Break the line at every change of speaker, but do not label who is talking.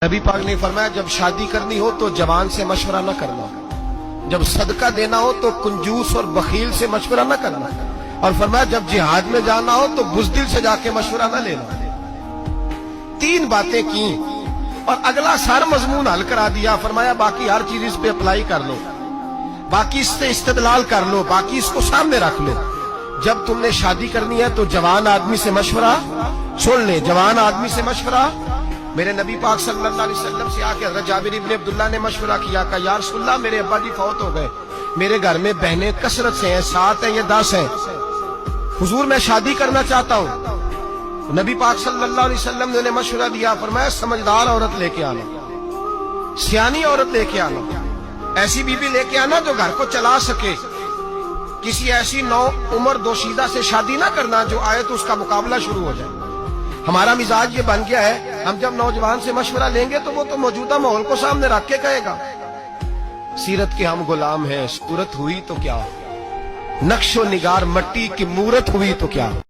नबी पाक ने फरमाया जब शादी करनी हो तो जवान से मशवरा न करना, जब सदका देना हो तो कंजूस और बखील से मशवरा न करना, और फरमाया जब जिहाद में जाना हो तो बुज़दिल से जाके मशवरा न लेना। तीन बातें की और अगला सारा मजमून हल करा दिया। फरमाया बाकी हर चीज इस पे अप्लाई कर लो, बाकी इससे इस्तेदलाल कर लो, बाकी इसको सामने रख लो। जब तुमने शादी करनी है तो जवान आदमी से मशवरा सुन ले, जवान आदमी से मशवरा। मेरे नबी पाक सल्लल्लाहु अलैहि वसल्लम से आके हज़रत जाबिर इब्न अब्दुल्लाह ने मशवरा किया कि या रसूलल्लाह मेरे अब्बा जी फौत हो गए, मेरे घर में बहनें कसरत से हैं, 7 हैं या 10 हैं, हुजूर मैं शादी करना चाहता हूँ। नबी पाक सल्लल्लाहु अलैहि वसल्लम ने उन्हें मशवरा दिया, फरमाया समझदार औरत लेके आना, सियानी औरत लेके आना, ऐसी बीबी लेके आना जो घर को चला सके। किसी ऐसी नौ उम्र दोशीदा से शादी ना करना जो आए तो उसका मुकाबला शुरू हो जाए। हमारा मिजाज ये बन गया है, हम जब नौजवान से मशवरा लेंगे तो वो तो मौजूदा माहौल को सामने रख के कहेगा सीरत के हम गुलाम हैं, सूरत हुई तो क्या, नक्शो निगार मट्टी की मूरत हुई तो क्या।